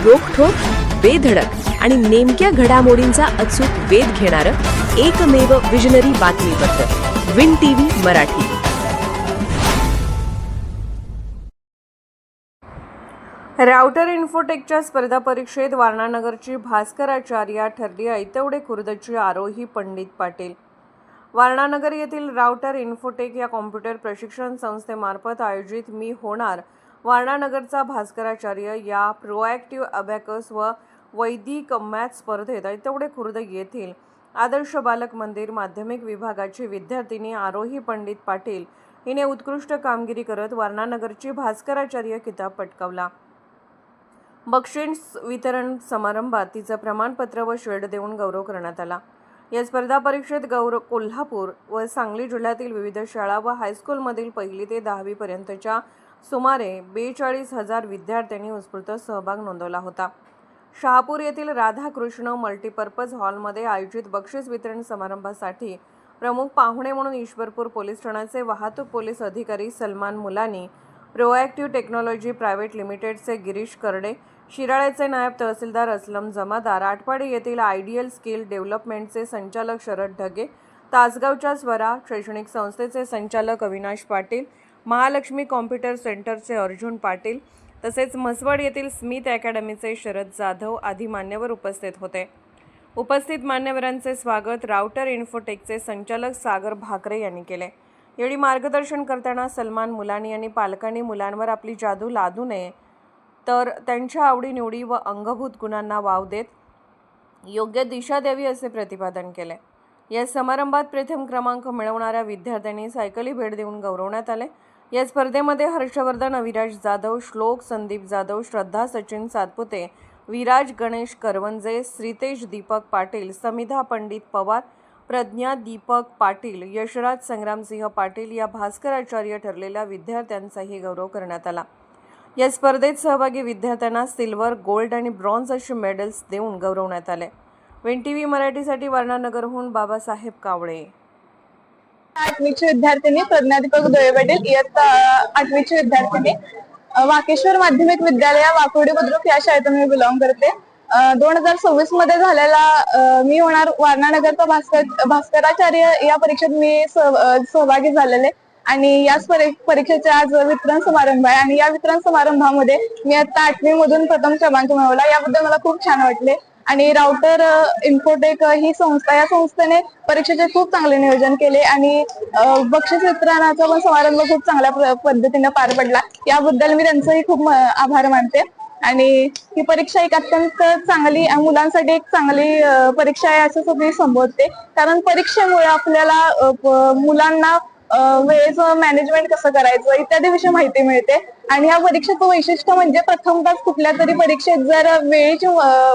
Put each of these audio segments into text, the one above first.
रोखठोक, बेधडक आणि नेमक्या घडामोडींचा अचूक वेध घेणारं एकमेव विजनरी बातमीपत्र विन टीव्ही मराठी. राउटर इन्फोटेकच्या स्पर्धा परीक्षेत वारणानगरची भास्कराचार्य ठरली ऐतवडे खुर्दची आरोही पंडित पाटील. वारणानगर येथील राउटर इन्फोटेक या कॉम्प्युटर प्रशिक्षण संस्थेमार्फत आयोजित मी होणार वारणानगरचा भास्कराचार्य या प्रोॲक्टिव्ह अबॅकस व वैदिक मॅथ स्पर्धेत ऐतवडे खुर्द येथील आदर्श बालक मंदिर माध्यमिक विभागाची विद्यार्थिनी आरोही पंडित पाटील हिने उत्कृष्ट कामगिरी करत वारणानगरची भास्कराचार्य किताब पटकावला. बक्षीस वितरण समारंभात तिचं प्रमाणपत्र व शील्ड देऊन गौरव करण्यात आला. या स्पर्धा परीक्षेत कोल्हापूर व सांगली जिल्ह्यातील विविध शाळा व हायस्कूलमधील 1ली ते 10वी पर्यंतच्या सुमारे 42,000 विद्यार्थ्यांनी उत्स्फूर्त सहभाग नोंदवला होता. शहापूर येथील राधाकृष्ण मल्टीपर्पज हॉलमध्ये आयोजित बक्षीस वितरण समारंभासाठी प्रमुख पाहुणे म्हणून ईश्वरपूर पोलीस ठाण्याचे वाहतूक पोलीस अधिकारी सलमान मुलानी, प्रोॲक्टिव्ह टेक्नॉलॉजी प्रायव्हेट लिमिटेडचे गिरीश करडे, शिराळ्याचे नायब तहसीलदार असलम जमादार, आटपाडी येथील आयडियल स्किल डेव्हलपमेंटचे संचालक शरद ढगे, तासगावच्या स्वरा शैक्षणिक संस्थेचे संचालक अविनाश पाटील, महालक्ष्मी कॉम्प्युटर सेंटरचे अर्जुन पाटील तसेच म्हसवड येथील स्मिथ अकॅडमीचे शरद जाधव आदी मान्यवर उपस्थित होते. उपस्थित मान्यवरांचे स्वागत राउटर इन्फोटेकचे संचालक सागर भाकरे यांनी केले. यावेळी मार्गदर्शन करताना सलमान मुलानी यांनी पालकांनी मुलांवर आपली जादू लादू नये तर त्यांच्या आवडीनिवडी व अंगभूत गुणांना वाव देत योग्य दिशा द्यावी असे प्रतिपादन केले. या समारंभात प्रथम क्रमांक मिळवणाऱ्या विद्यार्थ्यांनी सायकली भेट देऊन गौरवण्यात आले. या स्पर्धेमध्ये हर्षवर्धन अविराज जाधव, श्लोक संदीप जाधव, श्रद्धा सचिन सातपुते, विराज गणेश करवंजे, श्रीतेश दीपक पाटील, समिधा पंडित पवार, प्रज्ञा दीपक पाटील, यशराज संग्रामसिंह पाटील या भास्कराचार्य ठरलेल्या विद्यार्थ्यांचाही गौरव करण्यात आला. या स्पर्धेत सहभागी विद्यार्थ्यांना सिल्वर, गोल्ड आणि ब्रॉन्झ असे मेडल्स देऊन गौरवण्यात आले. विन टीव्ही मराठीसाठी वारणानगरहून बाबासाहेब कावळे. 8वीची विद्यार्थिनी प्रज्ञा दीपक दोळे पाटील, इयत्ता 8वीची विद्यार्थिनी, वाकेश्वर माध्यमिक विद्यालय वाकोडी बुद्रुक या शाळेतून मी बिलॉंग करते. 2026 मध्ये झालेला मी होणार वारणानगरचा भास्कराचार्य या परीक्षेत मी सहभागी झालेले आणि याच परीक्षेचे आज वितरण समारंभ आहे आणि या वितरण समारंभामध्ये मी आता 8वी मधून प्रथम क्रमांक मिळवला. याबद्दल मला खूप छान वाटले आणि राउटर इन्फोटेक ही संस्था, या संस्थेने परीक्षेचे खूप चांगले नियोजन केले आणि बक्षीस वितरणाचा पण समारंभ खूप चांगल्या पद्धतीने पार पडला. याबद्दल मी त्यांचंही खूप आभार मानते आणि ही परीक्षा एक अत्यंत चांगली मुलांसाठी एक चांगली परीक्षा आहे असं मी संबोधते. कारण परीक्षेमुळे आपल्याला मुलांना वेळेचं मॅनेजमेंट कसं करायचं इत्यादी विषयी माहिती मिळते आणि या परीक्षेचं वैशिष्ट्य म्हणजे प्रथमतः कुठल्या तरी परीक्षेत जर वेळेची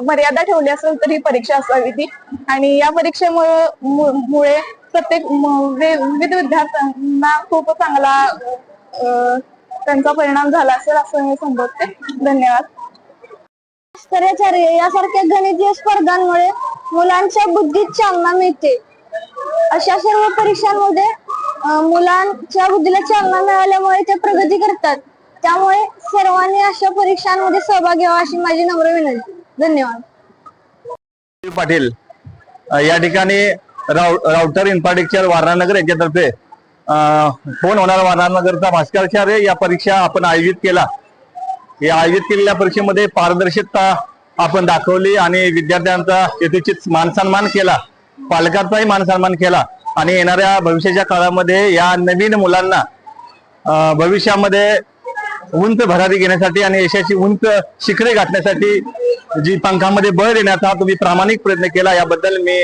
मर्यादा ठेवली असेल तर ही परीक्षा असावी ती आणि या परीक्षेमुळे प्रत्येक विविध विद्यार्थ्यांना खूप चांगला त्यांचा परिणाम झाला असेल असं मी संबोधते. धन्यवाद. भास्कराचार्य यासारख्या गणितीय स्पर्धांमुळे मुलांच्या बुद्धीत चालना मिळते. अशा सर्व परीक्षांमध्ये मुलांच्या बुद्धीला चालना मिळाल्यामुळे ते प्रगती करतात. त्यामुळे सर्वांनी अशा परीक्षांमध्ये सहभाग घ्यावा अशी माझी नम्र विनंती. धन्यवाद. पाटील या ठिकाणी राउटर इन्फोटेकच्या वारणानगर यांच्यातर्फे फोन होणार वारणानगरचा भास्कराचार्य या परीक्षा आपण आयोजित केला. या आयोजित केलेल्या परीक्षेमध्ये पारदर्शकता आपण दाखवली आणि विद्यार्थ्यांचा यथोचित मानसन्मान केला, पालकांचाही मानसन्मान केला आणि येणाऱ्या भविष्याच्या काळामध्ये या नवीन मुलांना भविष्यामध्ये उंच भरारी घेण्यासाठी आणि यशाची उंच शिखरे गाठण्यासाठी जी पंखामध्ये बळ देण्याचा तुम्ही प्रामाणिक प्रयत्न केला याबद्दल मी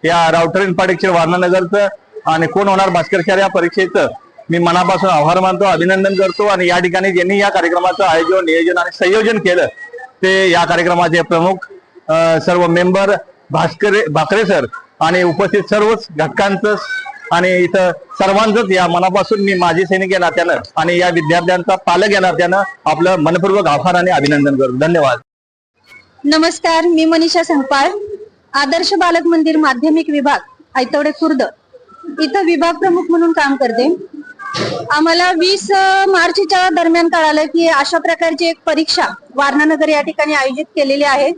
या राउटर इन्फोटेकच्या वारणानगरचं आणि कोण होणार भास्कराचार्य या परीक्षेचं मी मनापासून आभार मानतो, अभिनंदन करतो आणि या ठिकाणी ज्यांनी या कार्यक्रमाचं आयोजन, नियोजन आणि संयोजन केलं ते या कार्यक्रमाचे प्रमुख सर्व मेंबर भाकरे सर आणि उपस्थित सर्वच घटकांचं आणि इथं सर्वांचंच या मनापासून मी माजी सैनिक या नात्यानं आणि या विद्यार्थ्यांचा पालक या नात्यानं आपलं मनपूर्वक आभार आणि अभिनंदन करतो. धन्यवाद. नमस्कार, मी मनीषा संगपाळ, आदर्श बालक मंदिर माध्यमिक विभाग ऐतवडे खुर्द इथं विभाग प्रमुख म्हणून काम करते. आम्हाला 20 मार्चच्या दरम्यान कळालं की अशा प्रकारची एक परीक्षा वारणानगर या ठिकाणी आयोजित केलेली आहे.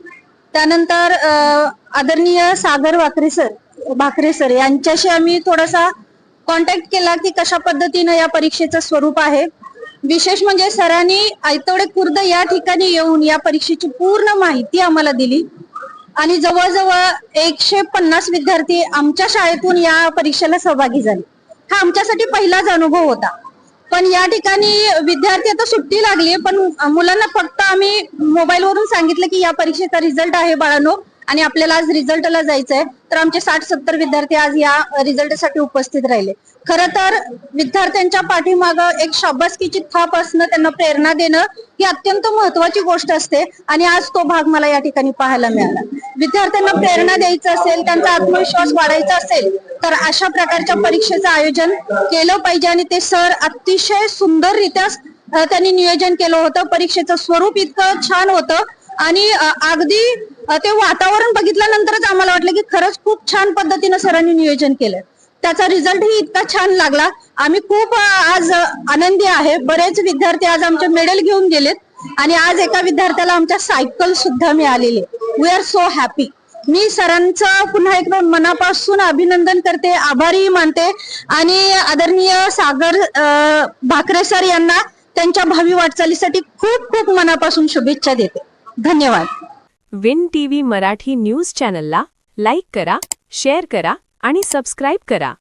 त्यानंतर आदरणीय सागर भाकरे सर यांच्याशी आम्ही थोडासा कॉन्टॅक्ट केला की कशा पद्धतीनं या परीक्षेचं स्वरूप आहे. विशेष म्हणजे सरांनी आयतवडे खुर्द या ठिकाणी येऊन या परीक्षेची पूर्ण माहिती आम्हाला दिली आणि जवळजवळ 150 विद्यार्थी आमच्या शाळेतून या परीक्षेला सहभागी झाले. हा आमच्यासाठी पहिलाच अनुभव होता. पण या ठिकाणी विद्यार्थी आता सुट्टी लागली, पण मुलांना फक्त आम्ही मोबाईलवरून सांगितलं की या परीक्षेचा रिझल्ट आहे बाळांनो आणि आपल्याला आज रिझल्टला जायचंय. तर आमचे 60-70 विद्यार्थी आज या रिझल्टसाठी उपस्थित राहिले. खरं तर विद्यार्थ्यांच्या पाठीमागं एक शाबासकीची थाप असणं, त्यांना प्रेरणा देणं ही अत्यंत महत्वाची गोष्ट असते आणि आज तो भाग मला या ठिकाणी पाहायला मिळाला. विद्यार्थ्यांना प्रेरणा द्यायचं असेल, त्यांचा आत्मविश्वास वाढायचा असेल तर अशा प्रकारच्या परीक्षेचं आयोजन केलं पाहिजे आणि ते सर अतिशय सुंदररित्या त्यांनी नियोजन केलं होतं. परीक्षेचं स्वरूप इतकं छान होतं आणि अगदी ते वातावरण बघितल्यानंतरच आम्हाला वाटलं की खरंच खूप छान पद्धतीनं सरांनी नियोजन केलं. त्याचा रिझल्ट ही इतका छान लागला. आम्ही खूप आज आनंदी आहे. बरेच विद्यार्थी आज आमचे मेडल घेऊन गेलेत आणि आज एका विद्यार्थ्याला आमच्या सायकल सुद्धा मिळालेली. We are so happy. मी सरांचं पुन्हा एकदा मनापासून अभिनंदन करते, आभारी मानते आणि आदरणीय सागर भाकरे सर यांना त्यांच्या भावी वाटचालीसाठी खूप खूप मनापासून शुभेच्छा देते. धन्यवाद. विन टीव्ही मराठी न्यूज चॅनलला लाईक करा, शेअर करा आणि सबस्क्राईब करा.